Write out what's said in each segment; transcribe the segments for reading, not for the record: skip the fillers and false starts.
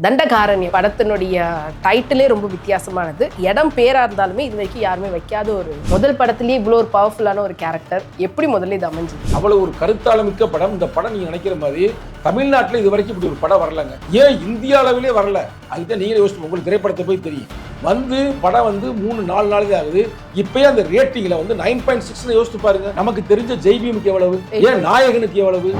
தண்டகாரண்யம் படத்தினுடைய டைட்டிலே ரொம்ப வித்தியாசமானது. இடம் பேரா இருந்தாலுமே இது வரைக்கும் யாருமே வைக்காத ஒரு முதல் படத்திலேயே இவ்வளோ ஒரு பவர்ஃபுல்லான ஒரு கேரக்டர். எப்படி முதல்ல இது அமைஞ்சது? அவ்வளோ ஒரு கருத்தாளமிக்க படம். இந்த படம் நீங்க நினைக்கிற மாதிரி தமிழ்நாட்டில் இது வரைக்கும் இப்படி ஒரு படம் வரலங்க. ஏன் இந்திய அளவிலே வரல? அதுதான் நீங்களே யோசிச்சு உங்களுக்கு திரைப்படத்தை போய் தெரியும். படம் 3-4 நாள் ஆகுது. இப்பயே அந்த ரேட்டிங்ல 9.6 யோசிச்சு பாருங்க. நமக்கு தெரிஞ்ச ஜெய்பீமுக்கு எவ்வளவு, ஏன் நாயகனுக்கு எவ்வளவு?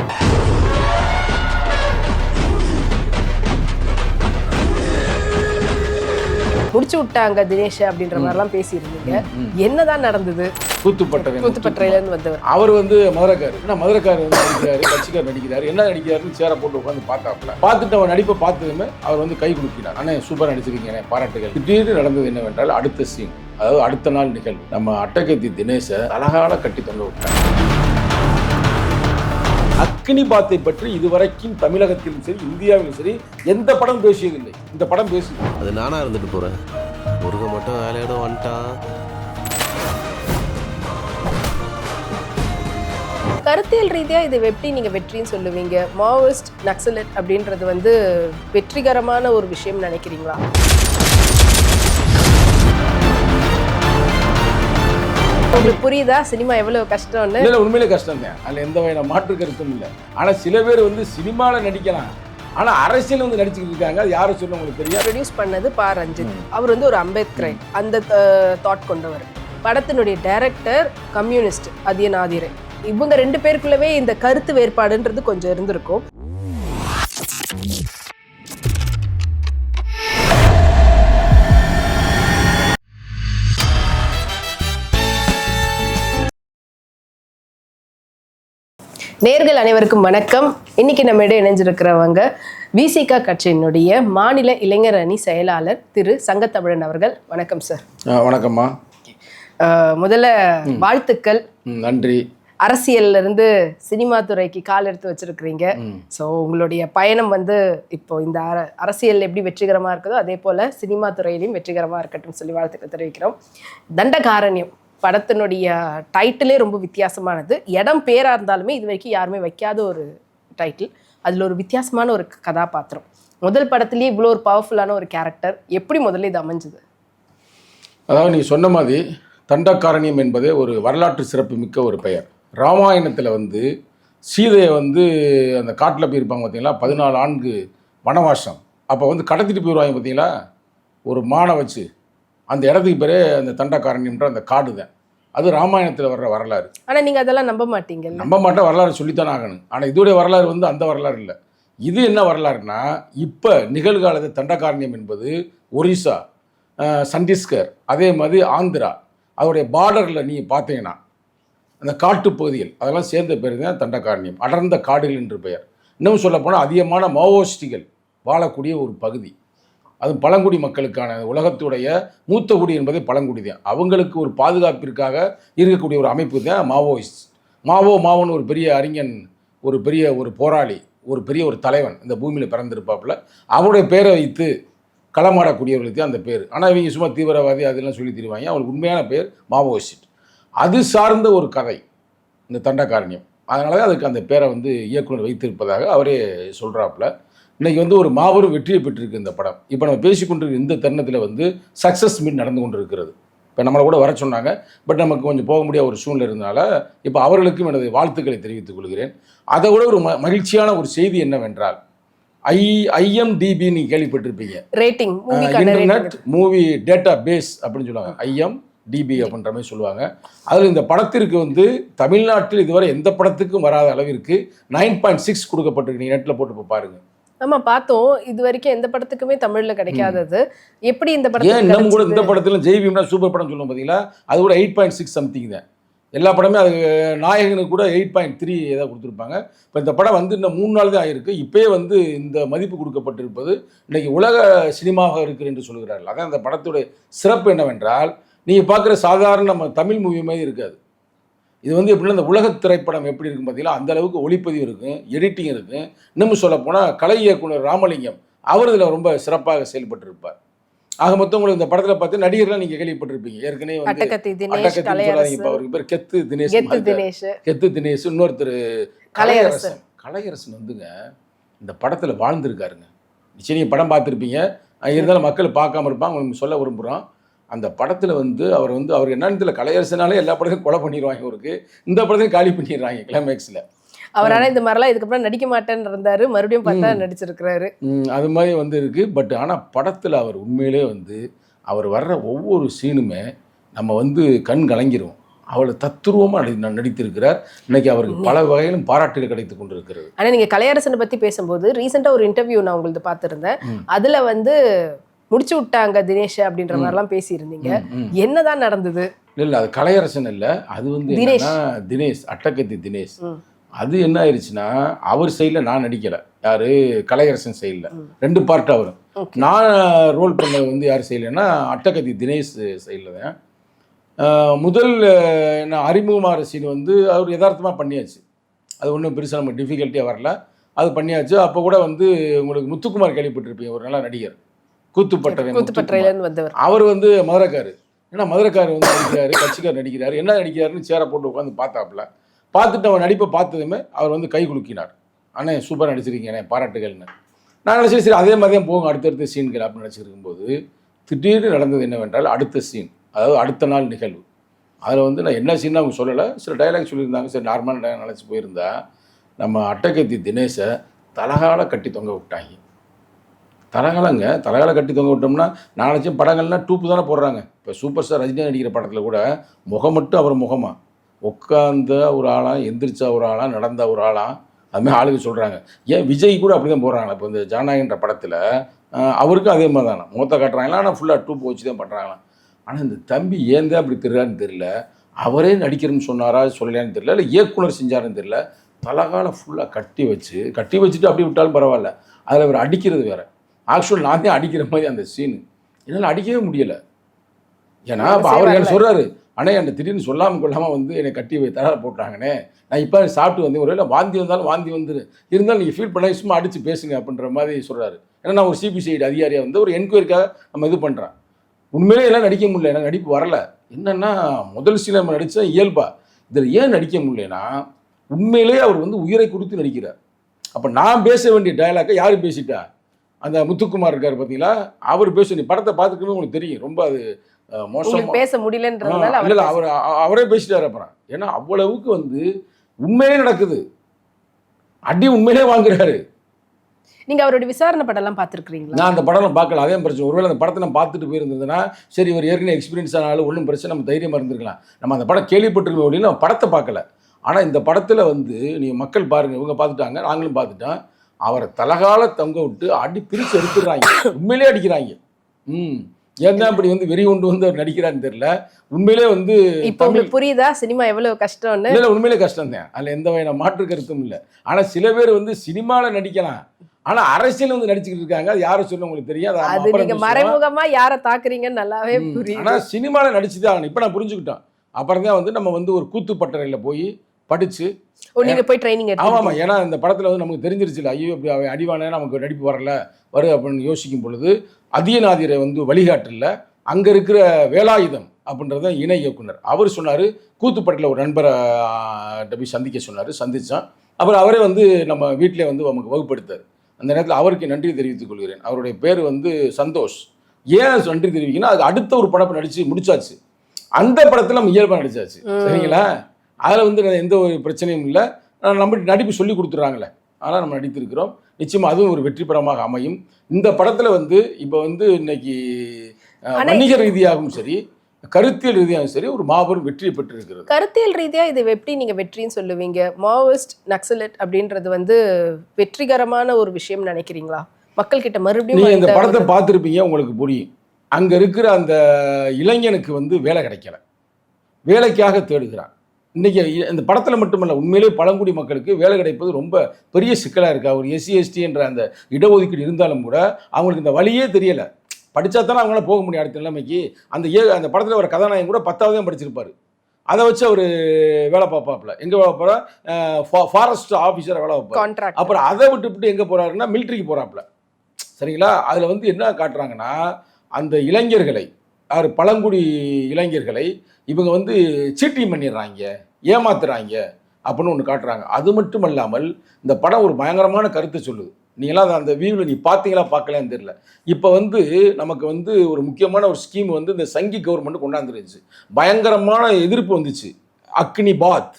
முடிச்சு விட்டாங்க தினேஷ் அப்படின்ற மாதிரிலாம் பேசியிருந்தீங்க. என்னதான் நடந்தது? கூத்துப்பட்டையில இருந்து வந்தவர் அவர் மதுரைக்காரு. ஏன்னா மதுரைக்காரர் நடிக்கிறாரு, கட்சிக்காரர் நடிக்கிறாரு. என்ன நடிக்கிறாருன்னு சேர போட்டு உட்காந்து பார்த்துட்டு அவர் நடிப்பை பார்த்ததுமே அவர் கை கொடுக்கிறார். அண்ணே சூப்பர் நடிச்சிருக்கீங்க, பாராட்டுகள். திடீர்னு நடந்தது என்னவென்றால் அடுத்த சீன், அதாவது அடுத்த நாள் நிகழ்வு, நம்ம அட்டகத்தி தினேஷை அழகால கட்டி தொங்க விட்டார். அக்னி பாத்தை பற்றி இதுவரைக்கும் தமிழகத்திலும் சரி இந்தியாவிலும் சரி எந்த படம் பேசியதில்லை. இந்த படம் பேசுது. அது நானா இருந்துட்டு போறேன். முருக மட்டும் வேலையோட வந்துட்டான். கருத்தியல் ரீதியா இது எப்படி நீங்க வெற்றின்னு சொல்லுவீங்க? மாவோயிஸ்ட் நக்சலைட் அப்படின்றது வெற்றிகரமான ஒரு விஷயம் நினைக்கிறீங்களா? உங்களுக்கு புரியுதா சினிமா எவ்வளவு கஷ்டம்னு? இல்ல, உண்மையிலே கஷ்டம் தான். அதுல எந்த வகையான மாற்று கருத்தும் இல்லை. ஆனா சில பேர் சினிமால நடிக்கலாம், ஆனா அரசியல் நடிச்சுக்கிட்டு இருக்காங்க. அது யாரும் சொல்ல உங்களுக்கு தெரியாது. ப்ரொடியூஸ் பண்ணது பா ரஞ்சித். அவர் ஒரு அம்பேத்கரை அந்த தாட் கொண்டவர். படத்தினுடைய டைரக்டர் கம்யூனிஸ்ட் அதியன் ஆதிரை. இவங்க 2 பேருக்குள்ளவே இந்த கருத்து வேறுபாடுன்றது கொஞ்சம் இருந்திருக்கும். நேர்கள் அனைவருக்கும் வணக்கம். இன்னைக்கு நம்ம இடம் இணைஞ்சிருக்கிறவங்க விசிக கட்சியினுடைய மாநில இளைஞர் அணி செயலாளர் திரு சங்கத்தமிழன் அவர்கள். வணக்கம் சார். வணக்கம்மா. முதல்ல வாழ்த்துக்கள். நன்றி. அரசியல்ல இருந்து சினிமா துறைக்கு கால் எடுத்து வச்சிருக்கிறீங்க. ஸோ உங்களுடைய பயணம் இப்போ இந்த அரசியல் எப்படி வெற்றிகரமா இருக்குதோ அதே போல சினிமா துறையிலையும் வெற்றிகரமா இருக்கட்டும் சொல்லி வாழ்த்துக்கள் தெரிவிக்கிறோம். தண்டகாரண்யம் படத்தினுடைய டைட்டிலே ரொம்ப வித்தியாசமானது. இடம் பேரா இருந்தாலுமே இது வரைக்கும் யாருமே வைக்காத ஒரு டைட்டில். அதில் ஒரு வித்தியாசமான ஒரு கதாபாத்திரம். முதல் படத்திலேயே இவ்வளோ ஒரு பவர்ஃபுல்லான ஒரு கேரக்டர். எப்படி முதல்ல இது அமைஞ்சது? அதாவது நீங்கள் சொன்ன மாதிரி தண்டகாரண்யம் என்பதே ஒரு வரலாற்று சிறப்பு மிக்க ஒரு பெயர். ராமாயணத்தில் சீதையை அந்த காட்டில் போயிருப்பாங்க பார்த்தீங்களா, 14 ஆண்டு வனவாசம். அப்போ கடத்திட்டு போயிடுவாங்க பார்த்தீங்களா, ஒரு மானை வச்சு. அந்த இடத்துக்கு பேரே அந்த தண்டகாரண்யம்ன்ற அந்த காடு தான். அது ராமாயணத்தில் வர்ற வரலாறு. ஆனால் நீங்கள் அதெல்லாம் நம்ப மாட்டீங்க. நம்ப மாட்டேன். வரலாறு சொல்லித்தானே ஆகணும். ஆனால் இதோடைய வரலாறு அந்த வரலாறு இல்லை. இது என்ன வரலாறுனா, இப்போ நிகழ்காலத்து தண்டகாரண்யம் என்பது ஒரிசா, சத்தீஸ்கர், அதே மாதிரி ஆந்திரா, அதோடைய பார்டரில் நீங்கள் பார்த்தீங்கன்னா அந்த காட்டுப்பகுதிகள் அதெல்லாம் சேர்ந்த பேர் தான் தண்டகாரண்யம். அடர்ந்த காடுகள் என்று பெயர். இன்னும் சொல்லப்போனால் அதிகமான மாவோயிஸ்டுகள் வாழக்கூடிய ஒரு பகுதி. அது பழங்குடி மக்களுக்கான உலகத்துடைய மூத்த குடி என்பதே பழங்குடி தான். அவங்களுக்கு ஒரு பாதுகாப்பிற்காக இருக்கக்கூடிய ஒரு அமைப்பு தான் மாவோயிஸ்ட். மாவோன்னு ஒரு பெரிய அறிஞன், ஒரு பெரிய ஒரு போராளி, ஒரு பெரிய ஒரு தலைவன் இந்த பூமியில் பிறந்திருப்பாப்புல. அவருடைய பேரை வைத்து களமாடக்கூடியவர்களுக்கு தான் அந்த பேர். ஆனால் இவங்க சும்மா தீவிரவாதி அதெல்லாம் சொல்லி தருவாங்க. அவங்களுக்கு உண்மையான பேர் மாவோயிஸ்ட். அது சார்ந்த ஒரு கதை இந்த தண்டகாரண்யம். அதனால தான் அதுக்கு அந்த பேரை இயக்குனர் வைத்திருப்பதாக அவரே சொல்கிறாப்புல. இன்றைக்கி ஒரு மாபெரும் வெற்றியை பெற்றிருக்கு இந்த படம். இப்போ நம்ம பேசிக்கொண்டிருக்கிற இந்த தருணத்தில் சக்ஸஸ் மீட் நடந்து கொண்டு இருக்கிறது. இப்போ நம்மளை கூட வர சொன்னாங்க. பட் நமக்கு கொஞ்சம் போக முடியாத ஒரு சூழ்நிலை இருந்தனால இப்போ அவர்களுக்கும் எனது வாழ்த்துக்களை தெரிவித்துக் கொள்கிறேன். அதை விட ஒரு மகிழ்ச்சியான ஒரு செய்தி என்னவென்றால், IMDb நீங்கள் கேள்விப்பட்டிருப்பீங்க, rating, internet movie database அப்படின்னு சொல்லுவாங்க. IMDb அப்படின்ற மாதிரி சொல்லுவாங்க. அதில் இந்த படத்திற்கு தமிழ்நாட்டில் இதுவரை எந்த படத்துக்கும் வராத அளவிற்கு 9.6 கொடுக்கப்பட்டிருக்கு. நீங்கள் நெட்டில் போட்டு பாருங்கள். நம்ம பார்த்தோம், இது வரைக்கும் எந்த படத்துக்குமே தமிழ்ல கிடைக்காதது. எப்படி இந்த படம் நம்ம கூட இந்த படத்துல ஜெய்பீம்னா சூப்பர் படம் சொல்லுவோம் பார்த்தீங்களா, அது கூட 8.6 சம்திங் தான். எல்லா படமே அது நாயகனுக்கு கூட 8.3 ஏதாவது கொடுத்துருப்பாங்க. இப்போ இந்த படம் இன்னும் 3 நாள் தான் ஆயிருக்கு. இப்போயே இந்த மதிப்பு கொடுக்கப்பட்டிருப்பது இன்னைக்கு உலக சினிமாவாக இருக்குது என்று சொல்கிறார்கள். அதான் இந்த படத்துடைய சிறப்பு என்னவென்றால், நீங்கள் பார்க்குற சாதாரண நம்ம தமிழ் மூவி மாதிரி இருக்காது. இது எப்படின்னா இந்த உலக திரைப்படம் எப்படி இருக்கும் பார்த்தீங்களா, அந்த அளவுக்கு ஒளிப்பதிவு இருக்கும், எடிட்டிங் இருக்கும். இன்னும் சொல்லப்போனால் கலை இயக்குனர் ராமலிங்கம் அவர் இதில் ரொம்ப சிறப்பாக செயல்பட்டிருப்பார். ஆக மொத்தம் உங்களுக்கு இந்த படத்தில் பார்த்து நடிகர்லாம் நீங்கள் கேள்விப்பட்டிருப்பீங்க. ஏற்கனவே இப்போ அவருக்கு பேர் கெத்து தினேஷ், இன்னொருத்தர் கலையரசன். இந்த படத்தில் வாழ்ந்திருக்காருங்க. நிச்சயம் நீங்கள் படம் பார்த்துருப்பீங்க. இருந்தாலும் மக்கள் பார்க்காம இருப்பாங்க. உங்களுக்கு சொல்ல விரும்புகிறோம். அந்த படத்தில் வந்து அவர் என்னன்னு தெரியல, கலையரசனாலே எல்லா படத்தையும் கொலை பண்ணிடுவாங்க அவருக்கு. இந்த படத்தையும் காலி பண்ணிடுறாங்க கிளைமேக்ஸில். அவரால் இந்த மாதிரிலாம் இதுக்கப்புறம் நடிக்க மாட்டேன்னு இருந்தாரு, மறுபடியும் பார்த்தா நடிச்சிருக்கிறாரு. அது மாதிரி வந்து இருக்குது. பட் ஆனால் படத்தில் அவர் உண்மையிலே வந்து அவர் வர்ற ஒவ்வொரு சீனுமே நம்ம வந்து கண் கலங்கிரும். அவளை தத்துருவமாக நடித்திருக்கிறார். இன்னைக்கு அவருக்கு பல வகையிலும் பாராட்டுகள் கிடைத்து கொண்டிருக்கிறது. ஆனால் நீங்கள் கலையரசனை பற்றி பேசும்போது ரீசெண்டாக ஒரு இன்டர்வியூ நான் உங்களுக்கு பார்த்துருந்தேன். அதில் வந்து முடிச்சு விட்டாங்க தினேஷ் அப்படின்ற மாதிரிலாம் பேசியிருந்தீங்க. என்னதான் நடந்தது? இல்லை அது கலையரசன் இல்லை, அது வந்து தினேஷ், அட்டகத்தி தினேஷ். அது என்ன ஆயிடுச்சுன்னா, அவர் சைடில் நான் நடிக்கலை, யார் கலையரசன் சைடில் 2 பார்ட் அவர். நான் ரோல் பண்ணது வந்து யார் செய்யலைன்னா அட்டகத்தி தினேஷ் சைடில் தான். முதல் நான் அறிமுகமாகிற சீன் வந்து அவர் யதார்த்தமாக பண்ணியாச்சு. அது ஒன்றும் பெருசாக நம்ம டிஃபிகல்ட்டியாக வரல, அது பண்ணியாச்சு. அப்போ கூட வந்து உங்களுக்கு முத்துக்குமார் கேள்விப்பட்டிருப்பீங்க, ஒரு நல்ல நடிகர், கூத்துப்பட்டறையிலேருந்து வந்தவர். அவர் வந்து மதுரைக்காரு. ஏன்னா மதுரைக்கார் வந்து நடிக்கிறாரு, கட்சிக்கார் நடிக்கிறாரு, என்ன நடிக்கிறாருன்னு சேரை போட்டு உட்காந்து பார்த்தாப்புல. பார்த்துட்டு அவன் நடிப்பை பார்த்ததுமே அவர் வந்து கை குலுக்கினார். அண்ணே சூப்பராக நடிச்சிருக்கீங்க, அண்ணே பாராட்டுகள்னு. நான் நினச்சேன் சரி அதே மாதிரி தான் போகும் அடுத்தடுத்த சீன்கள் அப்படின்னு நினச்சிருக்கும்போது திடீர்னு நடந்தது என்னவென்றால் அடுத்த சீன், அதாவது அடுத்த நாள் நிகழ்வு. அதில் வந்து நான் என்ன சீன் அவங்க சொல்லலை, சில டைலாக் சொல்லியிருந்தாங்க. சரி நார்மலான டைலாக் நினச்சி போயிருந்தா நம்ம அட்டகத்தி தினேஷை தலகால கட்டி தொங்க விட்டாங்க. தலகால கட்டி தொங்க விட்டோம்னா நான் நினச்சேன் படங்கள்லாம் டூப்பு தானே போடுறாங்க. இப்போ சூப்பர் ஸ்டார் ரஜினி நடிக்கிற படத்தில் கூட முகம் மட்டும் அவர் முகமாக, உட்காந்த ஒரு ஆளாக, எந்திரிச்சா ஒரு ஆளாக, நடந்த ஒரு ஆளாக, அதுமாதிரி ஆளுங்க சொல்கிறாங்க. ஏன் விஜய் கூட அப்படி தான் போடுறாங்களா? இப்போ இந்த ஜனநாயகன்ற படத்தில் அவருக்கும் அதே மாதிரி தானே முகத்தை காட்டுறாங்களா, ஆனால் ஃபுல்லாக டூப் வச்சு தான் பண்ணுறாங்களாம். ஆனால் இந்த தம்பி ஏன் தான் அப்படி தெரியான்னு தெரியல, அவரே நடிக்கிறேன்னு சொன்னாரா சொல்லலையான்னு தெரியல, இல்லை இயக்குனர் செஞ்சாருன்னு தெரியல. தலகால ஃபுல்லாக கட்டி வச்சுட்டு அப்படி விட்டாலும் பரவாயில்ல, அதில் அவர் அடிக்கிறது வேறு. ஆக்சுவல் நான் தான் அடிக்கிற மாதிரி அந்த சீனு என்னால் அடிக்கவே முடியலை. ஏன்னா இப்போ அவர் என்ன சொல்கிறாரு, அண்ணே என்னை திடீர்னு சொல்லாமல் கொள்ளாமல் வந்து என்னை கட்டி தலகால போட்டாங்கண்ணே, நான் இப்போ சாப்பிட்டு வந்தேன், ஒருவேளை வாந்தி வந்தாலும் வாந்தி வந்துரு, இருந்தாலும் நீங்கள் ஃபீல் பண்ண சும்மா அடித்து பேசுங்க அப்படின்ற மாதிரி சொல்கிறாரு. ஏன்னா நான் ஒரு சிபிசிஐடி அதிகாரியாக வந்து ஒரு என்கொயரிக்காக நம்ம இது பண்ணுறேன். உண்மையிலே எல்லாம் நடிக்க முடியல, எனக்கு நடிப்பு வரலை. என்னென்னா முதல் சீன் நம்ம நடித்தா இயல்பா, இதில் ஏன் நடிக்க முடியலன்னா உண்மையிலே அவர் வந்து உயிரை கொடுத்து நடிக்கிறார். அப்போ நான் பேச வேண்டிய டயலாக்கை யார் பேசிட்டா, அந்த முத்துக்குமார் இருக்கார் பார்த்தீங்களா, அவர் பேச படத்தை பார்த்துக்கணும் உங்களுக்கு தெரியும். ரொம்ப அது மோசம், பேச முடியலன்றதுனால இல்லை அவரே பேசிட்டார். அப்புறம் ஏன்னா அவ்வளவுக்கு வந்து உண்மையே நடக்குது, அடி உண்மையிலே வாங்குறாரு. நீங்கள் அவருடைய விசாரணை படம்லாம் பார்த்துருக்குறீங்களா? நான் அந்த படம்லாம் பார்க்கல, அதே பிரச்சனை. ஒருவேளை அந்த படத்தை நான் பார்த்துட்டு போயிருந்ததுன்னா சரி இவர் ஏற்கனவே எக்ஸ்பீரியன்ஸ் ஆனாலும் ஒன்றும் பிரச்சனை, நம்ம தைரியமாக இருந்திருக்கலாம். நம்ம அந்த படம் கேள்விப்பட்டிருக்கோம் அப்படின்னு நம்ம படத்தை பார்க்கல. ஆனால் இந்த படத்தில் வந்து நீங்கள் மக்கள் பாருங்கள், இவங்க பார்த்துட்டாங்க, நாங்களும் பார்த்துட்டோம். அவரை தலகால தொங்க விட்டு அடி பிரித்து எடுத்துடுறாங்க, உண்மையிலே அடிக்கிறாங்க. ஏன்னா இப்படி வந்து வெறி கொண்டு வந்து அவர் நடிக்கிறான்னு தெரியல. உண்மையிலே வந்து இப்போ உங்களுக்கு புரியுதா சினிமா எவ்வளவு கஷ்டம்னு? இல்லை உண்மையிலே கஷ்டம் தான், அதில் எந்த வகையான மாற்று கருத்தும் இல்லை. ஆனால் சில பேர் வந்து சினிமாவில் நடிக்கலாம், ஆனால் அரசியல் வந்து நடிச்சுக்கிட்டு இருக்காங்க. அது யாரை சொல்ல உங்களுக்கு தெரியாது, அது நீங்க மறைமுகமா யாரை தாக்குறீங்கன்னு நல்லாவே புரியும். ஆனால் சினிமாவில் நடிச்சுதான் ஆகணும். இப்போ நான் புரிஞ்சுக்கிட்டோம். அப்புறம் தான் வந்து நம்ம வந்து ஒரு கூத்துப்பட்டறையில் போய் படித்து நீங்கள் போய் ட்ரைனிங் எடுத்து. ஆமாம், ஏன்னா இந்த படத்தில் வந்து நமக்கு தெரிஞ்சிருச்சு, ஐயோ இப்படி அடிவானே நமக்கு நடிப்பு வரல அப்படின்னு யோசிக்கும் பொழுது அதியநாதிரை வந்து வழிகாட்டில் அங்கே இருக்கிற வேலாயுதம் அப்படின்றத இணை இயக்குனர் அவர் சொன்னார், கூத்துப்பட்டில் ஒரு நண்பரை போய் சந்திக்க சொன்னார். சந்தித்தான். அப்புறம் அவரே வந்து நம்ம வீட்டிலே வந்து நமக்கு வகுப்படுத்தார். அந்த நேரத்தில் அவருக்கு நன்றி தெரிவித்துக் கொள்கிறேன். அவருடைய பேர் வந்து சந்தோஷ். ஏன் நன்றி தெரிவிக்கணும், அது அடுத்த ஒரு படம் நடித்து முடிச்சாச்சு. அந்த படத்தில் நம்ம இயல்பாக நடிச்சாச்சு, சரிங்களா? அதில் வந்து எந்த ஒரு பிரச்சனையும் இல்லை. நம்ம நடிப்பு சொல்லி கொடுத்துட்றாங்களே, ஆனால் நம்ம நடித்திருக்கிறோம். நிச்சயமாக அதுவும் ஒரு வெற்றி படமாக அமையும். இந்த படத்தில் வந்து இப்போ வந்து இன்னைக்கு வணிக ரீதியாகவும் சரி, கருத்தியல் ரீதியாகவும் சரி, ஒரு மாபெரும் வெற்றியை பெற்றிருக்கிறது. கருத்தியல் ரீதியாக இது எப்படி நீங்கள் வெற்றின்னு சொல்லுவீங்க? மாவோயிஸ்ட் நக்சலைட் அப்படின்றது வந்து வெற்றிகரமான ஒரு விஷயம் நினைக்கிறீங்களா? மக்கள் கிட்ட மறுபடியும் நீங்கள் இந்த படத்தை பார்த்துருப்பீங்க, உங்களுக்கு புரியும். அங்கே இருக்கிற அந்த இளைஞனுக்கு வந்து வேலை கிடைக்கல, வேலைக்காக தேடுகிறான். இன்றைக்கி இந்த படத்தில் மட்டுமல்ல, உண்மையிலே பழங்குடி மக்களுக்கு வேலை கிடைப்பது ரொம்ப பெரிய சிக்கலாக இருக்கா. ஒரு எஸ்சி எஸ்டி என்ற அந்த இடஒதுக்கீடு இருந்தாலும் கூட அவங்களுக்கு இந்த வழியே தெரியலை. படித்தா தானே அவங்களால போக முடியும் அடுத்த நிலைமைக்கு. அந்த படத்தில் ஒரு கதாநாயகன் கூட 10வது தான் படிச்சிருப்பார். அதை வச்சு அவர் வேலை பார்ப்பாப்புல. எங்கே வேலை போகிறா, ஃபாரஸ்ட் ஆஃபீஸராக வேலை வைப்பார். அப்புறம் அதை விட்டு எங்கே போகிறாருன்னா மிலிட்ரிக்கு போகிறாப்புல, சரிங்களா? அதில் வந்து என்ன காட்டுறாங்கன்னா, அந்த இளைஞர்களை, பழங்குடி இளைஞர்களை இவங்க வந்து சீட்டிங் பண்ணிடுறாங்க, ஏமாத்துறாங்க அப்படின்னு ஒன்று காட்டுறாங்க. அது மட்டும் இல்லாமல் இந்த படம் ஒரு பயங்கரமான கருத்தை சொல்லுது. நீங்களாம் அந்த வியூவில் நீ பார்த்தீங்களா பார்க்கலான்னு தெரியல. இப்போ வந்து நமக்கு வந்து ஒரு முக்கியமான ஒரு ஸ்கீம் வந்து இந்த சங்கி கவர்மெண்ட் கொண்டாந்துருச்சு. பயங்கரமான எதிர்ப்பு வந்துச்சு. அக்னி பாத்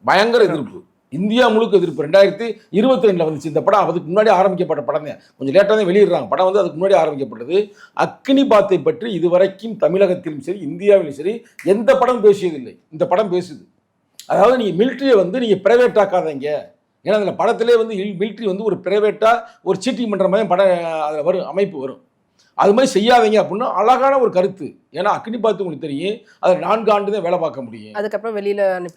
பயங்கர எதிர்ப்பு, இந்தியா முழுக்க எதிர்ப்பு. 2022 வந்துச்சு இந்த படம். அதுக்கு முன்னாடி ஆரம்பிக்கப்பட்ட படம் தான், கொஞ்சம் லேட்டாக தான் வெளியிடுறாங்க. படம் வந்து அதுக்கு முன்னாடி ஆரம்பிக்கப்பட்டது. அக்னி பாத்தை பற்றி இதுவரைக்கும் தமிழகத்திலும் சரி இந்தியாவிலும் சரி எந்த படம் பேசியதில்லை. இந்த படம் பேசுது. அதாவது நீங்கள் மிலிட்ரியை வந்து நீங்கள் பிரைவேட் ஆக்காதீங்க. ஏன்னா அதில் படத்திலே வந்து மிலிட்ரி வந்து ஒரு பிரைவேட்டாக ஒரு சீட்டிங் பண்ணுற மாதிரி படம் அதில் வரும், அமைப்பு வரும். அது மாதிரி செய்யாதீங்க அப்படின்னு அழகான ஒரு கருத்து. ஏன்னா அக்னி பாத்து உங்களுக்கு தெரியும், அதில் 4 ஆண்டு தான் வேலை பார்க்க முடியும். அதுக்கப்புறம்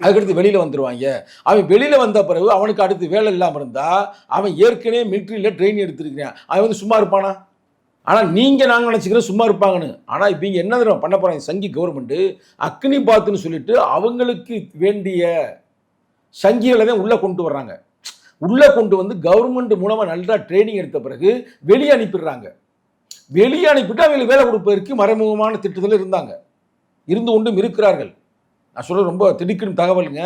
அதுக்கடுத்து வெளியில் வந்துடுவாங்க. அவன் வெளியில் வந்த பிறகு அவனுக்கு அடுத்து வேலை இல்லாமல் இருந்தால் அவன் ஏற்கனவே மிலிட்ரியில் ட்ரெயின் எடுத்துருக்கிறான், அவன் வந்து சும்மா இருப்பானா? ஆனால் நீங்கள் நாங்கள் நினச்சிக்கிறோம் சும்மா இருப்பாங்கன்னு. ஆனால் இப்போ இங்கே என்ன தெரியும் பண்ண போகிறாங்க சங்கி கவர்மெண்ட்டு, அக்னி பாத்துன்னு சொல்லிட்டு அவங்களுக்கு வேண்டிய சங்கிகளை தான் உள்ளே கொண்டு வர்றாங்க. உள்ளே கொண்டு வந்து கவர்மெண்ட் மூலமாக நல்லா ட்ரைனிங் எடுத்த பிறகு வெளியே அனுப்பிடுறாங்க. வெளியே அனுப்பிட்டு அவங்களுக்கு வேலை கொடுப்பதற்கு மறைமுகமான திட்டத்தில் இருந்து கொண்டும் இருக்கிறார்கள். நான் சொல்ல ரொம்ப திடுக்கிடும் தகவலுங்க.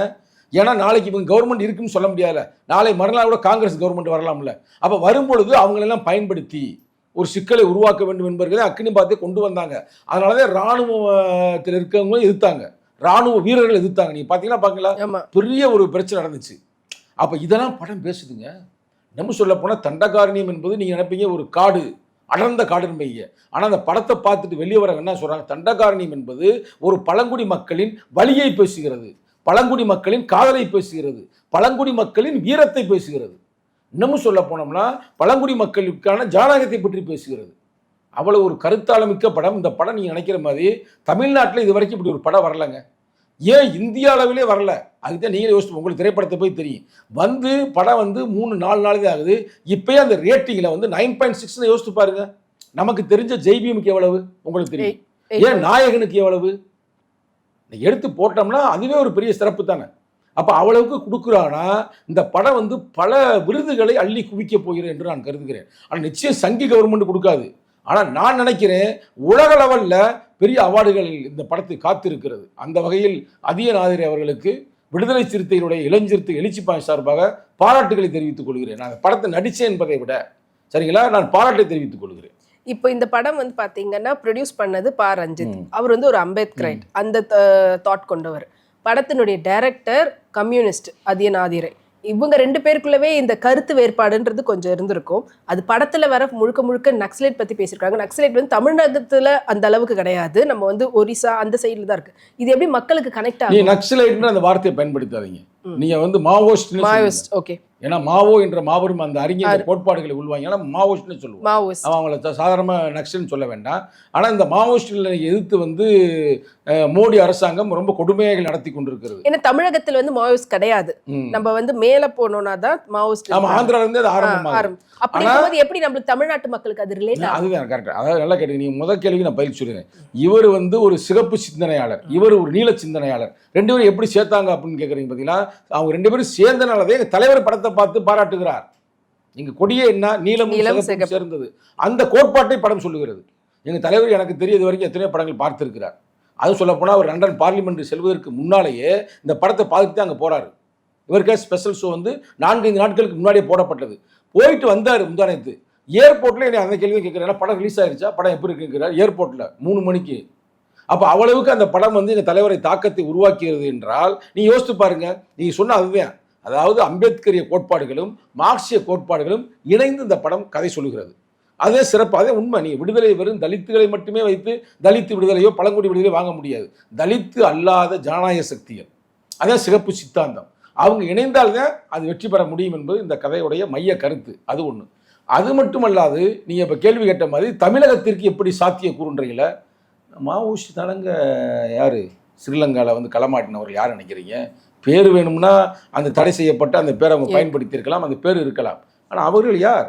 ஏன்னா நாளைக்கு இவங்க கவர்மெண்ட் இருக்குன்னு சொல்ல முடியாதுல்ல, நாளை மறுநாள் கூட காங்கிரஸ் கவர்மெண்ட் வரலாம்ல. அப்போ வரும்பொழுது அவங்களெல்லாம் பயன்படுத்தி ஒரு சிக்கலை உருவாக்க வேண்டும் என்பதை அக்னி பாத்தை கொண்டு வந்தாங்க. அதனால தான் இராணுவத்தில் இருக்கவங்களும் எதிர்த்தாங்க, இராணுவ வீரர்கள் எதிர்த்தாங்க. நீங்கள் பார்த்தீங்கன்னா பார்க்கலாம் பெரிய ஒரு பிரச்சனை நடந்துச்சு. அப்போ இதெல்லாம் படம் பேசுதுங்க. நம்ம சொல்ல போனால் தண்டகாரண்யம் என்பது நீங்கள் நினைப்பீங்க ஒரு காடு, அடர்ந்த காடுன்பீங்க. ஆனால் அந்த படத்தை பார்த்துட்டு வெளியே வரவங்க என்ன சொல்கிறாங்க, தண்டகாரண்யம் என்பது ஒரு பழங்குடி மக்களின் வலியை பேசுகிறது, பழங்குடி மக்களின் காதலை பேசுகிறது, பழங்குடி மக்களின் வீரத்தை பேசுகிறது. இன்னமும் சொல்ல போனோம்னா பழங்குடி மக்களுக்கான ஜனநாயகத்தை பற்றி பேசுகிறது. அவ்வளோ ஒரு கருத்தாளமிக்க படம் இந்த படம். நீங்கள் நினைக்கிற மாதிரி தமிழ்நாட்டில் இது வரைக்கும் இப்படி ஒரு படம் வரலைங்க. ஏன் இந்திய அளவிலே வரல? அதுதான் நீங்களே யோசிச்சு உங்களுக்கு திரைப்படத்தை போய் தெரியும். வந்து படம் வந்து 3-4 நாள் தான் ஆகுது. இப்போயே அந்த ரேட்டிங்கில் வந்து 9.6 யோசிச்சு பாருங்க. நமக்கு தெரிஞ்ச ஜெய்பீமுக்கு எவ்வளவு உங்களுக்கு தெரியும், ஏன் நாயகனுக்கு எவ்வளவு எடுத்து போட்டோம்னா அதுவே ஒரு பெரிய சிறப்பு தானே. அப்போ அவ்வளவுக்கு கொடுக்குறானா இந்த படம் வந்து பல விருதுகளை அள்ளி குவிக்க போகிறேன் என்று நான் கருதுகிறேன். ஆனால் நிச்சயம் சங்கி கவர்மெண்ட் கொடுக்காது. ஆனால் நான் நினைக்கிறேன் உலக லெவலில் பெரிய அவார்டுகள் இந்த படத்துக்கு காத்திருக்கிறது. அந்த வகையில் அதிய நாதிரி அவர்களுக்கு விடுதலை சிறுத்தைகளுடைய இளஞ்சிறுத்தை எழுச்சிப்பாய் சார்பாக பாராட்டுகளை தெரிவித்துக் கொள்கிறேன். நான் படத்தை நடித்தேன் என்பதை விட சரிங்களா, நான் பாராட்டை தெரிவித்துக் கொள்கிறேன். இப்போ இந்த படம் வந்து பாத்தீங்கன்னா ப்ரொடியூஸ் பண்ணது பா ரஞ்சித். அவர் வந்து ஒரு அம்பேத்கரைட் அந்த தாட் கொண்டவர். படத்தினுடைய டைரக்டர் கம்யூனிஸ்ட் அதிய நாதிரை. இவங்க 2 பேருக்குள்ளவே இந்த கருத்து வேறுபாடுன்றது கொஞ்சம் இருந்திருக்கும். அது படத்துல வர முழுக்க நக்சலைட் பத்தி பேசியிருக்காங்க. நக்சலைட் வந்து தமிழகத்துல அந்த அளவுக்கு கிடையாது, நம்ம வந்து ஒரிசா அந்த சைடுல தான் இருக்கு. இது எப்படி மக்களுக்கு கனெக்ட் ஆகும்? நக்சலைட்னு அந்த வார்த்தையை பயன்படுத்தாதீங்க. நீங்க வந்து மாவோயிஸ்ட். ஓகே, ஏன்னா மாவோ என்ற மாபெரும் அந்த அறிஞர் கோட்பாடுகளை உள்வாங்க. ஏன்னா மாவோயிஸ்ட்னு சொல்லுவோம், அவங்கள சாதாரணமாக நக்சல்னு சொல்ல வேண்டாம். ஆனால் இந்த மாவோயிஸ்ட்களை எதிர்த்து வந்து மோடி அரசாங்கம் ரொம்ப கொடுமையாக நடத்தி கொண்டிருக்கிறது. ஏன்னா தமிழகத்தில் வந்து மாவோயிஸ்ட் கிடையாது, நம்ம வந்து மேலே போனோம்னா தான் மாவோயிஸ்ட். நம்ம ஆந்திரால இருந்து அது ஆரம்பம். அப்படி இருக்கும்போது எப்படி நம்மளுக்கு தமிழ்நாட்டு மக்களுக்கு அது ரிலேட் ஆகும்? அதுதான் கரெக்ட். அதாவது நல்லா கேட்டீங்க. நீங்கள் முதல் கேள்விக்கு நான் பதில் சொல்லுறேன். இவர் வந்து ஒரு சிகப்பு சிந்தனையாளர், இவர் ஒரு நீல சிந்தனையாளர். 2 பேரும் எப்படி சேர்த்தாங்க அப்படின்னு கேட்குறீங்க பார்த்தீங்களா? அவங்க 2 பேரும் சேர்ந்தனாலதே எங்கள் தலைவர் படத்தை பார்த்து பாராட்டுகிறார். எங்கள் கொடியே என்ன நீலமும் சேர்ந்தது, அந்த கோட்பாட்டை படம் சொல்லுகிறது. எங்கள் தலைவர் எனக்கு தெரியாது வரைக்கும் எத்தனையோ படங்கள் பார்த்துருக்கிறார். அதுவும் சொல்லப்போனால் அவர் லண்டன் பார்லிமெண்ட் செல்வதற்கு முன்னாலேயே இந்த படத்தை பார்த்துட்டு அங்கே போகிறாரு. இவருக்கே ஸ்பெஷல் ஷோ வந்து 4-5 நாட்களுக்கு முன்னாடியே போடப்பட்டது. போயிட்டு வந்தார் முந்தானத்து. ஏர்போர்ட்டில் என்னை அந்த கேள்வி கேட்குறேன், படம் ரிலீஸ் ஆகிடுச்சா, படம் எப்படி இருக்குங்கிறார் ஏர்போர்ட்டில் 3 மணிக்கு. அப்போ அவ்வளவுக்கு அந்த படம் வந்து எங்கள் தலைவரை தாக்கத்தை உருவாக்குகிறது என்றால் நீங்கள் யோசித்து பாருங்க. நீங்கள் சொன்ன அதுதான், அதாவது அம்பேத்கரிய கோட்பாடுகளும் மார்க்சிய கோட்பாடுகளும் இணைந்து இந்த படம் கதை சொல்லுகிறது. அதே சிறப்பு, அதே உண்மை. நீ விடுதலை வெறும் தலித்துகளை மட்டுமே வைத்து தலித்து விடுதலையோ பழங்குடி விடுதலையோ வாங்க முடியாது. தலித்து அல்லாத ஜனநாயக சக்திகள், அதே சிறப்பு சித்தாந்தம், அவங்க இணைந்தால்தான் அது வெற்றி பெற முடியும் என்பது இந்த கதையுடைய மைய கருத்து. அது ஒன்று. அது மட்டுமல்லாது நீங்கள் இப்போ கேள்வி கேட்ட மாதிரி தமிழகத்திற்கு எப்படி சாத்திய கூறுன்றீங்கள, மாவோயிஸ்ட் தானங்க யார் ஸ்ரீலங்காவில் வந்து களமாட்டினவர்கள் யார் நினைக்கிறீங்க? பேர் வேணும்னா அந்த தடை செய்யப்பட்ட அந்த பேரை அவங்க பயன்படுத்தியிருக்கலாம், அந்த பேர் இருக்கலாம். ஆனால் அவர்கள் யார்?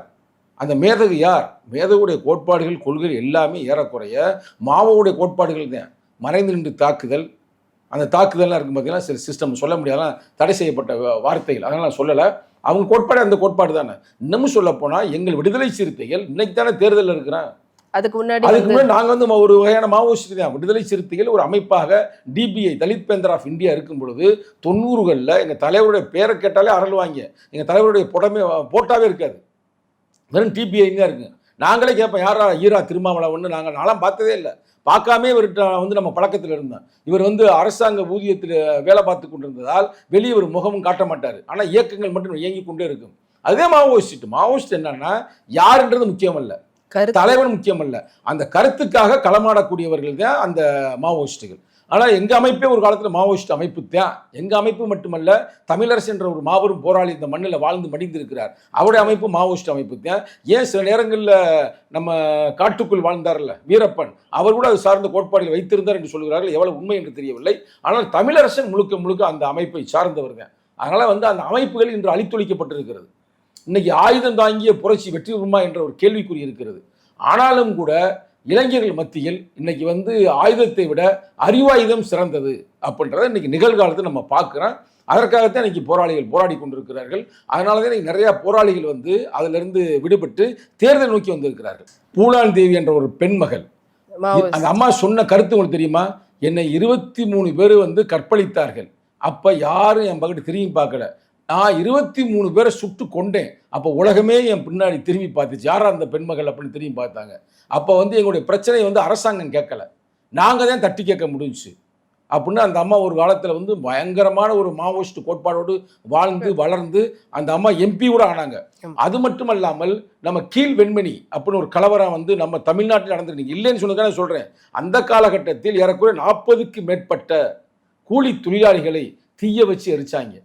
அந்த மேதகு யார்? மேதகுடைய கோட்பாடுகள் கொள்கை எல்லாமே ஏறக்குறைய மாவோவுடைய கோட்பாடுகள் தான். மறைந்து நின்று தாக்குதல், அந்த தாக்குதல்லாம் இருக்கும் பார்த்தீங்கன்னா சில சிஸ்டம் சொல்ல முடியாதான் தடை செய்யப்பட்ட வார்த்தைகள், அதனால் நான் சொல்லலை. அவங்க கோட்பாடு அந்த கோட்பாடு தானே. இன்னமும் சொல்ல போனால் எங்கள் விடுதலை சிறுத்தைகள் இன்னைக்கு தானே தேர்தலில் இருக்கிறான். அதுக்கு முன்னாடி நாங்கள் வந்து ஒரு வகையான மாவோயிஸ்ட் தான். விடுதலை சிறுத்தைகள் ஒரு அமைப்பாக DPI Dalit panther of India இருக்கும் பொழுது 90களில் எங்கள் தலைவருடைய பேரை கேட்டாலே அரளுவாங்க. எங்கள் தலைவருடைய போட்டாவே இருக்காது. வெறும் டிபிஐ தான் இருக்குங்க. நாங்களே கேட்போம், யாரா ஈரா திருமாவளவன், நான்லாம் பார்த்ததே இல்லை. பார்க்காமே இவர்கிட்ட வந்து நம்ம பழக்கத்தில் இருந்தோம். இவர் வந்து அரசாங்க ஊதியத்தில் வேலை பார்த்து கொண்டிருந்ததால் வெளியே ஒரு முகமும் காட்ட மாட்டார். ஆனால் இயக்கங்கள் மட்டும் இயங்கி கொண்டே இருக்கும். அதே மாவோயிஸ்ட் என்னன்னா யாருன்றது முக்கியம் அல்ல, தலைவன் முக்கியம் அல்ல, அந்த கருத்துக்காக களமாடக்கூடியவர்கள் தான் அந்த மாவோயிஸ்டுகள். ஆனால் எங்கள் அமைப்பே ஒரு காலத்தில் மாவோயிஸ்ட் அமைப்பு தான். எங்கள் அமைப்பு மட்டுமல்ல, தமிழரசு என்ற ஒரு மாபெரும் போராளி இந்த மண்ணில் வாழ்ந்து மடிந்திருக்கிறார். அவருடைய அமைப்பு மாவோயிஸ்ட் அமைப்பு தான். ஏன் சில நேரங்களில் நம்ம காட்டுக்குள் வாழ்ந்தார்ல வீரப்பன், அவர் கூட அது சார்ந்த கோட்பாடுகள் வைத்திருந்தார் என்று சொல்கிறார்கள். எவ்வளவு உண்மை என்று தெரியவில்லை. ஆனால் தமிழரசன் முழுக்க முழுக்க அந்த அமைப்பை சார்ந்தவர் தான். அதனால் வந்து அந்த அமைப்புகள் இன்று அழித்தொழிக்கப்பட்டிருக்கிறது. இன்னைக்கு ஆயுதம் தாங்கிய புரட்சி வெற்றி பெறுமா என்ற ஒரு கேள்விக்குறி இருக்கிறது. ஆனாலும் கூட இளைஞர்கள் மத்தியில் இன்னைக்கு வந்து ஆயுதத்தை விட அறிவாயுதம் சிறந்தது அப்படின்றத இன்னைக்கு நிகழ்காலத்தை நம்ம பார்க்குறோம். அதற்காகத்தான் இன்னைக்கு போராளிகள் போராடி கொண்டிருக்கிறார்கள். அதனால தான் இன்னைக்கு நிறைய போராளிகள் வந்து அதிலிருந்து விடுபட்டு தேர்தல் நோக்கி வந்திருக்கிறார்கள். பூலான் தேவி என்ற ஒரு பெண்மகள், அந்த அம்மா சொன்ன கருத்து உங்களுக்கு தெரியுமா? என்னை 23 பேர் வந்து கற்பழித்தார்கள். அப்போ யாரும் என் பக்கத்து திரும்பி பார்க்கல. நான் 23 பேரை சுட்டு கொண்டேன். அப்போ உலகமே என் பின்னாடி திரும்பி பார்த்துச்சு. யாரா அந்த பெண்மகள் அப்படின்னு திரும்பி பார்த்தாங்க. அப்போ வந்து எங்களுடைய பிரச்சனையை வந்து அரசாங்கம் கேட்கல, நாங்கள் தான் தட்டி கேட்க முடிஞ்சுச்சு அப்படின்னு அந்த அம்மா ஒரு காலத்தில் வந்து பயங்கரமான ஒரு மாவோயிஸ்ட் கோட்பாடோடு வாழ்ந்து வளர்ந்து அந்த அம்மா எம்பி கூட ஆனாங்க. அது மட்டும் இல்லாமல் நம்ம கீழ் வெண்மணி அப்படின்னு ஒரு கலவரம் வந்து நம்ம தமிழ்நாட்டில் நடந்துருக்கு. இல்லைன்னு சொன்னதுக்காக சொல்கிறேன். அந்த காலகட்டத்தில் ஏறக்குறைய 40க்கு மேற்பட்ட கூலி தொழிலாளிகளை தீய வச்சு எரிச்சாங்க.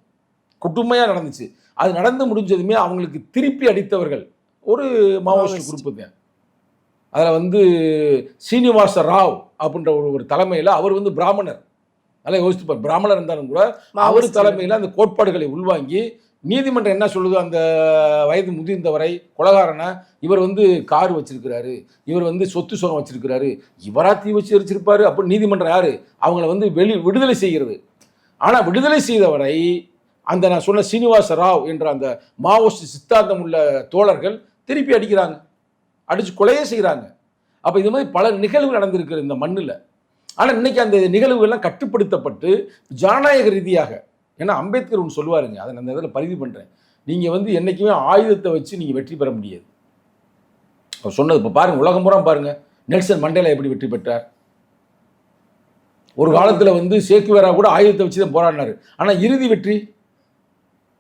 கொடுமையாக நடந்துச்சு. அது நடந்து முடிஞ்சதுமே அவங்களுக்கு திருப்பி அடித்தவர்கள் ஒரு மாவோயிஸ்ட் குரூப்பு தான். அதில் வந்து சீனிவாச ராவ் அப்படின்ற ஒரு தலைமையில், அவர் வந்து பிராமணர், நல்லா யோசித்துப்பார், பிராமணர் இருந்தாலும் கூட அவர் தலைமையில் அந்த கோட்பாடுகளை உள்வாங்கி நீதிமன்றம் என்ன சொல்லுது, அந்த வயது முதிர்ந்தவரை கொலகாரனை இவர் வந்து கார் வச்சிருக்கிறாரு, இவர் வந்து சொத்து சுகம் வச்சிருக்கிறாரு, இவரா தீ வச்சு எரிச்சிருப்பாரு அப்படின்னு நீதிமன்றம் யாரு அவங்களை வந்து விடுதலை செய்கிறது. ஆனால் விடுதலை செய்தவரை அந்த நான் சொன்ன சீனிவாச ராவ் என்ற அந்த மாவோயிஸ்ட் சித்தாந்தம் உள்ள தோழர்கள் திருப்பி அடிக்கிறாங்க, அடித்து கொலையே செய்கிறாங்க. அப்போ இது மாதிரி பல நிகழ்வுகள் நடந்திருக்கிற இந்த மண்ணில். ஆனால் இன்னைக்கு அந்த நிகழ்வுகள்லாம் கட்டுப்படுத்தப்பட்டு ஜனநாயக ரீதியாக, ஏன்னா அம்பேத்கர் ஒன்று சொல்லுவாருங்க, அதை நான் அந்த இதில் பதிவு பண்ணுறேன், நீங்கள் வந்து என்றைக்குமே ஆயுதத்தை வச்சு நீங்கள் வெற்றி பெற முடியாது. அவர் சொன்னது இப்போ பாருங்கள், உலகம் பூரா பாருங்கள், நெல்சன் மண்டேலா எப்படி வெற்றி பெற்றார். ஒரு காலத்தில் வந்து சேக்குவேரா கூட ஆயுதத்தை வச்சு தான் போராடினார். ஆனால் இறுதி வெற்றி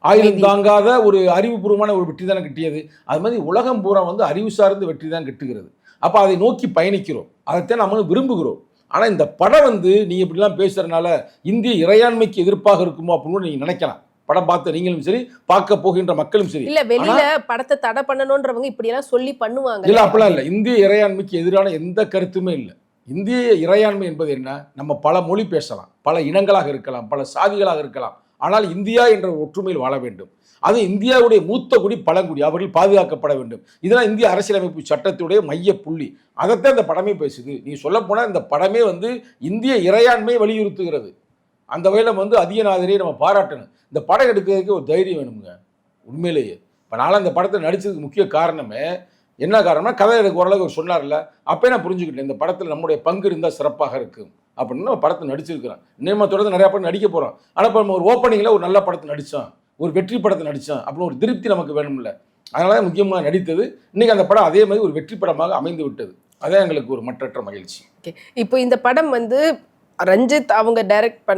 ஆயுதம் தாங்காத ஒரு அறிவுபூர்வமான ஒரு வெற்றி தானே கிட்டியது. அது மாதிரி உலகம் பூரா வந்து அறிவு சார்ந்த வெற்றி தான் கிட்டுகிறது. அப்போ அதை நோக்கி பயணிக்கிறோம், அதைத்தான் நம்மளும் விரும்புகிறோம். ஆனால் இந்த படம் வந்து நீங்கள் இப்படிலாம் பேசுகிறதுனால இந்திய இறையாண்மைக்கு எதிர்ப்பாக இருக்குமோ அப்படின்னு நீங்கள் நினைக்கலாம். படம் பார்த்த நீங்களும் சரி, பார்க்க போகின்ற மக்களும் சரி. இல்ல வெளியில படத்தை தடை பண்ணணும்ன்றவங்க இப்படி எல்லாம் சொல்லி பண்ணுவாங்க. இல்ல அப்படிலாம் இல்லை. இந்திய இறையாண்மைக்கு எதிரான எந்த கருத்துமே இல்லை. இந்திய இறையாண்மை என்பது என்ன? நம்ம பல மொழி பேசலாம், பல இனங்களாக இருக்கலாம், பல சாதிகளாக இருக்கலாம், ஆனால் இந்தியா என்ற ஒற்றுமையில் வாழ வேண்டும். அது இந்தியாவுடைய மூத்த குடி பழங்குடி, அவர்கள் பாதுகாக்கப்பட வேண்டும். இதெல்லாம் இந்திய அரசியலமைப்பு சட்டத்துடைய மைய புள்ளி. அதைத்தான் இந்த படமே பேசுது. நீ சொல்லப்போனால் இந்த படமே வந்து இந்திய இறையாண்மையை வலியுறுத்துகிறது. அந்த வகையில் வந்து அதிகநாதரையை நம்ம பாராட்டணும். இந்த படம் எடுக்கிறதுக்கு ஒரு தைரியம் வேணுங்க உண்மையிலேயே. இப்போ நானும் இந்த படத்தை நடித்ததுக்கு முக்கிய காரணமே என்ன காரணம்னா, கதை எனக்கு ஓரளவுக்கு அவர் சொன்னார்ல, அப்போ நான் புரிஞ்சுக்கிட்டேன் இந்த படத்தில் நம்முடைய பங்கு இருந்தால் சிறப்பாக இருக்கும் அப்படின்னு. நம்ம படத்தை நடிச்சிருக்கிறோம், இன்னும் தொடர்ந்து நிறையா படம் நடிக்க போகிறோம். ஆனால் இப்போ நம்ம ஒரு ஓப்பனிங்கில் ஒரு நல்ல படத்தை நடித்தோம், ஒரு வெற்றி படத்தை நடித்தோம் அப்படின்னு ஒரு திருப்தி நமக்கு வேணும்ல. அதனால தான் முக்கியமாக நடித்தது. இன்றைக்கி அந்த படம் அதே மாதிரி ஒரு வெற்றி படமாக அமைந்து விட்டது. அதான் எங்களுக்கு ஒரு மற்றற்ற மகிழ்ச்சி. ஓகே, இப்போ இந்த படம் வந்து ரஞ்சித் அவங்க டைரக்ட்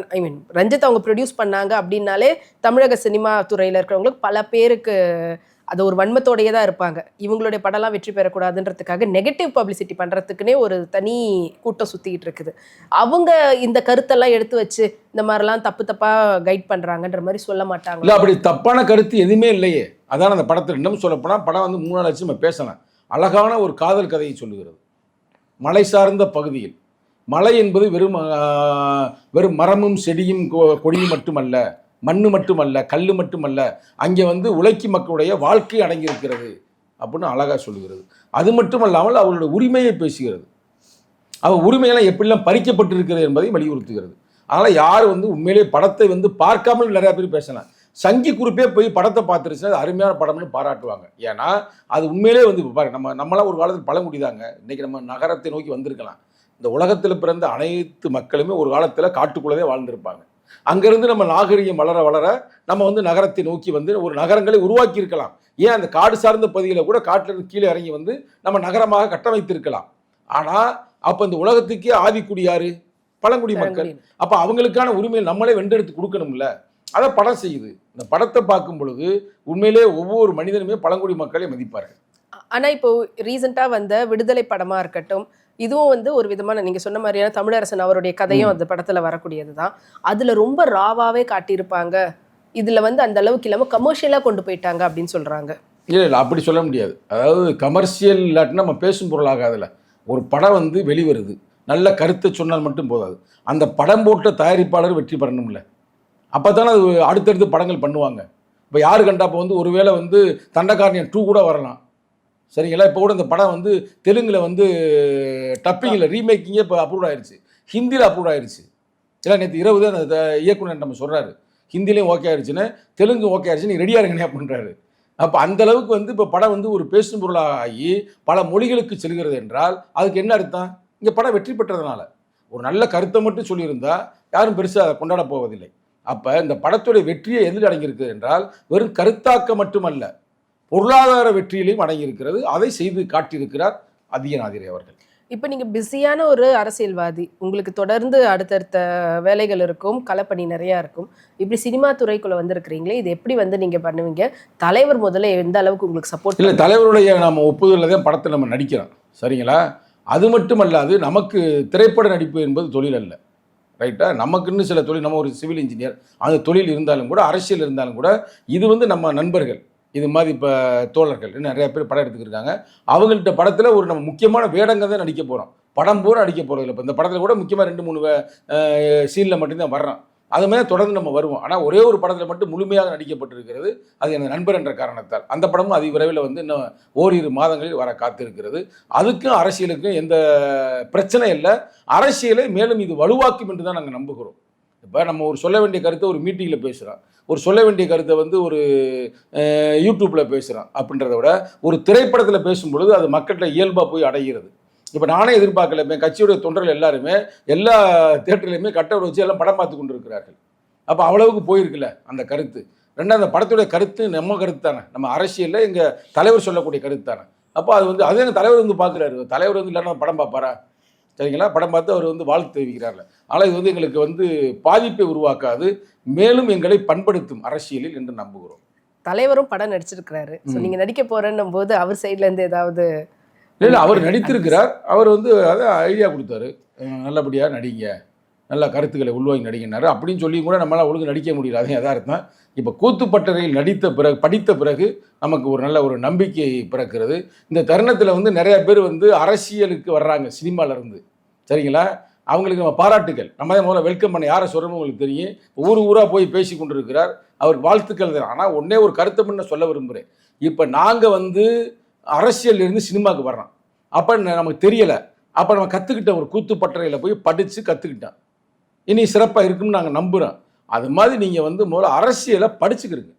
ரஞ்சித் அவங்க ப்ரொடியூஸ் பண்ணாங்க அப்படின்னாலே தமிழக சினிமா துறையில் இருக்கிறவங்களுக்கு பல பேருக்கு அது ஒரு வன்மத்தோடையே தான் இருப்பாங்க. இவங்களுடைய படம்லாம் வெற்றி பெறக்கூடாதுன்றதுக்காக நெகட்டிவ் பப்ளிசிட்டி பண்ணுறதுக்குன்னே ஒரு தனி கூட்டம் சுற்றிக்கிட்டு இருக்குது. அவங்க இந்த கருத்தெல்லாம் எடுத்து வச்சு இந்த மாதிரிலாம் தப்பாக கைட் பண்ணுறாங்கன்ற மாதிரி சொல்ல மாட்டாங்க. இல்லை, அப்படி தப்பான கருத்து எதுவுமே இல்லையே. அதான் அந்த படத்தில் இன்னும் சொல்லப்போனால் படம் வந்து 3 நாள் நம்ம பேசலாம். அழகான ஒரு காதல் கதையை சொல்லுகிறது. மலை சார்ந்த பகுதியில், மலை என்பது வெறும் மரமும் செடியும் கொடியும் மட்டுமல்ல, மண்ணு மட்டுமல்ல, கல் மட்டுமல்ல, அங்கே வந்து உழைக்கும் மக்களுடைய வாழ்க்கை அடங்கியிருக்கிறது அப்படின்னு அழகாக சொல்லுகிறது. அது மட்டுமல்லாமல் அவர்களுடைய உரிமையை பேசுகிறது. அவர் உரிமையெல்லாம் எப்படிலாம் பறிக்கப்பட்டிருக்கிறது என்பதை வலியுறுத்துகிறது. அதனால் யார் வந்து உண்மையிலே படத்தை வந்து பார்க்காமல் நிறையா பேர் பேசலாம். சங்கி குறிப்பே போய் படத்தை பார்த்துருச்சுன்னா அது அருமையான படம்னு பாராட்டுவாங்க. ஏன்னா அது உண்மையிலே வந்து பாருங்க, நம்மளாம் ஒரு காலத்தில் பழங்குடிதாங்க. இன்றைக்கி நம்ம நகரத்தை நோக்கி வந்திருக்கலாம். இந்த உலகத்தில் பிறந்த அனைத்து மக்களுமே ஒரு காலத்தில் காட்டுக்குள்ளே வாழ்ந்திருப்பாங்க. அங்கேருந்து நம்ம நாகரிகம் வளர வளர நம்ம வந்து நகரத்தை நோக்கி வந்து ஒரு நகரங்களை உருவாக்கி இருக்கலாம். ஏன் அந்த காடு சார்ந்த பகுதியில் கூட காட்டிலிருந்து கீழே இறங்கி வந்து நம்ம நகரமாக கட்டமைத்திருக்கலாம். ஆனால் அப்போ இந்த உலகத்துக்கே ஆதிக்குடி யாரு? பழங்குடி மக்கள். அப்போ அவங்களுக்கான உரிமையை நம்மளே வென்றெடுத்து கொடுக்கணும்ல. அதை படம் செய்யுது. இந்த படத்தை பார்க்கும் பொழுது உண்மையிலே ஒவ்வொரு மனிதனுமே பழங்குடி மக்களை மதிப்பார்கள். ஆனா இப்போ ரீசெண்டா வந்த விடுதலை படமா இருக்கட்டும், இதுவும் வந்து ஒரு விதமான நீங்க சொன்ன மாதிரியான தமிழரசன் அவருடைய கதையும் அந்த படத்துல வரக்கூடியதுதான். அதுல ரொம்ப ராவாவே காட்டியிருப்பாங்க. இதுல வந்து அந்த அளவுக்கு இல்லாம கமர்ஷியலா கொண்டு போயிட்டாங்க அப்படின்னு சொல்றாங்க. இல்லை அப்படி சொல்ல முடியாது. அதாவது கமர்ஷியல் இல்லாட்டினா நம்ம பேசும் பொருளாகாதுல. ஒரு படம் வந்து வெளிவருது, நல்ல கருத்தை சொன்னால் மட்டும் போதாது. அந்த படம் போட்ட தயாரிப்பாளர் வெற்றி பெறணும்ல. அப்போ தானே அது அடுத்தடுத்து படங்கள் பண்ணுவாங்க. இப்போ யாரு கண்டா இப்போ வந்து ஒருவேளை வந்து தண்டகாரணியன் 2 கூட வரலாம். சரிங்களா? இப்போ கூட இந்த படம் வந்து தெலுங்கில் வந்து டப்பிங்கில் ரீமேக்கிங்கே இப்போ அப்ரூவ் ஆயிடுச்சு, ஹிந்தியில் அப்ரூவ் ஆயிடுச்சு. இல்லை நேற்று இரவு தான் அந்த இயக்குனர் நம்ம சொல்கிறாரு, ஹிந்திலையும் ஓகே ஆயிடுச்சுன்னு, தெலுங்கு ஓகே ஆயிடுச்சு, நீங்கள் ரெடியாக இருங்கண்ணே அப்படின்றாரு. அப்போ அந்த அளவுக்கு வந்து இப்போ படம் வந்து ஒரு பேசும் பொருளாக ஆகி பல மொழிகளுக்கு செல்கிறது என்றால் அதுக்கு என்ன அர்த்தம்? இங்கே படம் வெற்றி பெற்றதுனால. ஒரு நல்ல கருத்தை மட்டும் சொல்லியிருந்தா யாரும் பெருசாக அதை கொண்டாட போவதில்லை. அப்போ இந்த படத்துடைய வெற்றியை எதில் அடங்கியிருக்கு என்றால் வெறும் கருத்தாக்க மட்டுமல்ல, பொருளாதார வெற்றியிலையும் அடங்கியிருக்கிறது. அதை செய்து காட்டியிருக்கிறார் அதியநாதிரி அவர்கள். இப்போ நீங்க பிஸியான ஒரு அரசியல்வாதி, உங்களுக்கு தொடர்ந்து அடுத்தடுத்த வேலைகள் இருக்கும், களப்பணி நிறைய இருக்கும். இப்படி சினிமா துறைக்குள்ள வந்திருக்கிறீங்களே, இது எப்படி வந்து நீங்க பண்ணுவீங்க? தலைவர் முதல்ல எந்த அளவுக்கு உங்களுக்கு சப்போர்ட்? இல்லை, தலைவருடைய நம்ம ஒப்புதலில் தான் படத்தை நம்ம நடிக்கிறோம். சரிங்களா? அது மட்டும் அல்லாது நமக்கு திரைப்பட நடிப்பு என்பது தொழில் அல்ல. ரைட்டா? நமக்குன்னு சில தொழில், நம்ம ஒரு சிவில் இன்ஜினியர், அந்த தொழில் இருந்தாலும் கூட, அரசியல் இருந்தாலும் கூட, இது வந்து நம்ம நண்பர்கள், இது மாதிரி இப்போ தோழர்கள் நிறைய பேர் படம் எடுத்துக்கிருக்காங்க. அவங்கள்ட்ட படத்தில் ஒரு நம்ம முக்கியமான வேடங்கள் தான் நடிக்க போகிறோம். படம் பூரா நடிக்க போகிறது இல்லை. இப்போ இந்த படத்தில் கூட முக்கியமாக 2-3 சீனில் மட்டும்தான் வர்றோம். அது மாதிரி தொடர்ந்து நம்ம வருவோம். ஆனால் ஒரே ஒரு படத்தில் மட்டும் முழுமையாக நடிக்கப்பட்டிருக்கிறது. அது எனது நண்பர் என்ற காரணத்தால். அந்த படமும் அதி விரைவில் வந்து இன்னும் ஓரிரு மாதங்களில் வர காத்திருக்கிறது. அதுக்கும் அரசியலுக்கும் எந்த பிரச்சனை இல்லை. அரசியலை மேலும் இது வலுவாக்கும் என்று தான் நாங்கள் நம்புகிறோம். இப்போ நம்ம ஒரு சொல்ல வேண்டிய கருத்தை ஒரு மீட்டிங்கில் பேசுகிறோம், ஒரு சொல்ல வேண்டிய கருத்தை வந்து ஒரு யூடியூப்பில் பேசுகிறோம். அப்படின்றத விட ஒரு திரைப்படத்தில் பேசும்பொழுது அது மக்கள்கிட்ட இயல்பாக போய் அடைகிறது. இப்போ நானே எதிர்பார்க்கல, இப்போ கட்சியுடைய தொண்டர்கள் எல்லாருமே எல்லா தியேட்டர்லையுமே கட்டவுட் வச்சு எல்லாம் படம் பார்த்து கொண்டு இருக்கிறார்கள். அப்போ அவ்வளவுக்கு போயிருக்குல்ல அந்த கருத்து. ரெண்டாவது, அந்த படத்துடைய கருத்து நம்ம கருத்து தானே, நம்ம அரசியலில் எங்கள் தலைவர் சொல்லக்கூடிய கருத்து தானே. அப்போ அது வந்து அது எங்கள் தலைவர் வந்து பார்க்குறாரு. தலைவர் வந்து இல்லைன்னா படம் பார்ப்பாரா? சரிங்களா? படம் பார்த்து அவர் வந்து வாழ்த்து தெரிவிக்கிறார்கள். ஆனால் இது வந்து எங்களுக்கு வந்து பாதிப்பை உருவாக்காது, மேலும் எங்களை பண்படுத்தும் அரசியலில் என்று நம்புகிறோம். தலைவரும் படம் நடிச்சிருக்கிறாரு. ஸோ நீங்கள் நடிக்க போகிறேன்னும் போது அவர் சைட்லேருந்து ஏதாவது? இல்லை, அவர் நடித்திருக்கிறார். அவர் வந்து அதை ஐடியா கொடுத்தாரு, நல்லபடியாக நடிங்க, நல்ல கருத்துக்களை உள்வாங்கி நடிக்கினார் அப்படின்னு சொல்லி கூட நம்மளால் ஒழுங்கு நடிக்க முடியல. அதையும் யதார்த்தம். இப்போ கூத்துப்பட்டறையில் நடித்த பிறகு, படித்த பிறகு நமக்கு ஒரு நல்ல ஒரு நம்பிக்கை பிறக்கிறது. இந்த தருணத்தில் வந்து நிறைய பேர் வந்து அரசியலுக்கு வர்றாங்க சினிமாவிலேருந்து. சரிங்களா? அவங்களுக்கு நம்ம பாராட்டுகள், நம்ம தான் முதல்ல வெல்கம் பண்ண. யாரை சொல்கிறோம் உங்களுக்கு தெரியும். ஊராக போய் பேசி கொண்டு இருக்கிறார், அவருக்கு வாழ்த்துக்கள் தான். ஆனால் ஒன்றே ஒரு கருத்தை மட்டும் சொல்ல விரும்புகிறேன். இப்போ நாங்கள் வந்து அரசியலிருந்து சினிமாவுக்கு வர்றோம். அப்போ நமக்கு தெரியலை. அப்போ நம்ம கற்றுக்கிட்ட ஒரு கூத்துப்பட்டறையில் போய் படித்து கற்றுக்கிட்டோம். இனி சிறப்பாக இருக்குன்னு நாங்கள் நம்புகிறோம். அது மாதிரி நீங்கள் வந்து முதல்ல அரசியலை படிச்சுக்கிறீங்க.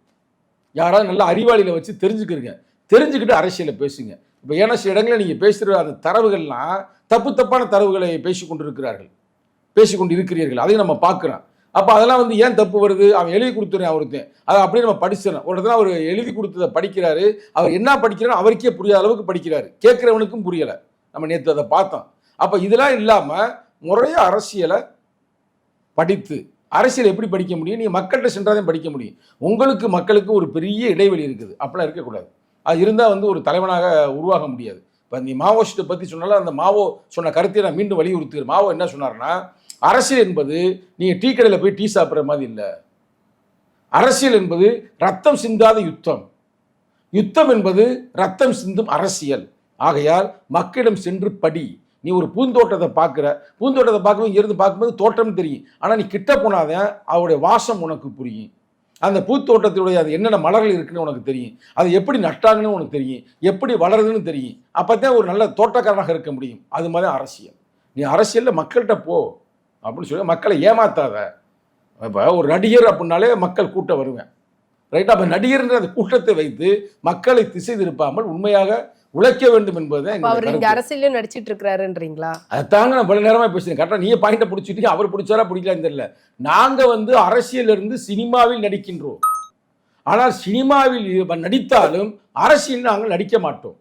யாராவது நல்ல அறிவாளியில் வச்சு தெரிஞ்சுக்கிறீங்க. தெரிஞ்சுக்கிட்டு அரசியலை பேசுங்க. இப்போ ஏன்னா சில இடங்களில் நீங்கள் பேசுகிற அந்த தரவுகள்லாம் தப்பான தரவுகளை பேசிக்கொண்டு இருக்கிறீர்கள். அதையும் நம்ம பார்க்குறோம். அப்போ அதெல்லாம் வந்து ஏன் தப்பு வருது? அவன் எழுதி கொடுத்துறேன் ஒருத்தன், அதை அப்படியே நம்ம படிச்சிடறோம். ஒரு இடத்துல அவர் எழுதி கொடுத்ததை படிக்கிறாரு, அவர் என்ன படிக்கிறாரோ அவருக்கே புரியாத அளவுக்கு படிக்கிறாரு, கேட்குறவனுக்கும் புரியலை. நம்ம நேற்று அதை பார்த்தோம். அப்போ இதெல்லாம் இல்லாமல் முறையாக அரசியலை படித்து, அரசியல் எப்படி படிக்க முடியும்? நீங்கள் மக்கள்கிட்ட சென்றாதான் படிக்க முடியும். உங்களுக்கு மக்களுக்கு ஒரு பெரிய இடைவெளி இருக்குது. அப்படிலாம் இருக்கக்கூடாது. அது இருந்தால் வந்து ஒரு தலைவனாக உருவாக முடியாது. இப்போ நீ மாவோயிஸ்ட்டை பற்றி சொன்னாலும் அந்த மாவோ சொன்ன கருத்தை நான் மீண்டும் வலியுறுத்துகிறேன். மாவோ என்ன சொன்னார்னா, அரசியல் என்பது நீங்கள் டீ கடையில் போய் டீ சாப்பிட்ற மாதிரி இல்லை. அரசியல் என்பது ரத்தம் சிந்தாத யுத்தம். யுத்தம் என்பது ரத்தம் சிந்தும் அரசியல். ஆகையால் மக்களிடம் சென்று படி. நீ ஒரு பூந்தோட்டத்தை பார்க்கும்போது இருந்து பார்க்கும்போது தோட்டம் தெரியும். ஆனால் நீ கிட்ட போனாதான் அவருடைய வாசம் உனக்கு புரியும். அந்த பூத்தோட்டத்தினுடைய அது என்னென்ன மலர்கள் இருக்குன்னு உனக்கு தெரியும். அது எப்படி நட்டாங்கன்னு உனக்கு தெரியும். எப்படி வளருதுன்னு தெரியும். அப்போ தான் ஒரு நல்ல தோட்டக்காரனாக இருக்க முடியும். அது மாதிரி அரசியல். நீ அரசியலில் மக்கள்கிட்ட போ அப்படின்னு சொல்லி மக்களை ஏமாத்தாத. இப்போ ஒரு நடிகர் அப்படின்னாலே மக்கள் கூட்டம் வருவேன். ரைட்டாக? அப்போ நடிகர்ன்ற அந்த கூட்டத்தை வைத்து மக்களை திசை திருப்பாமல் உண்மையாக உழைக்க வேண்டும் என்பதுதான் அப்ப அவர் என்னுடைய இங்க கருத்து. அரசியலும் நடிச்சிட்டு இருக்கிறாருன்றீங்களா? அதாங்க நான் பல நேரமா பேசுறேன். கரெக்டா நீங்க பாயிண்ட பிடிச்சிட்டு அவர் பிடிச்சாரா பிடிக்கலான்னு தெரியல. நாங்க வந்து அரசியல் இருந்து சினிமாவில் நடிக்கின்றோம். ஆனால் சினிமாவில் நடித்தாலும் அரசியல் நாங்கள் நடிக்க மாட்டோம்.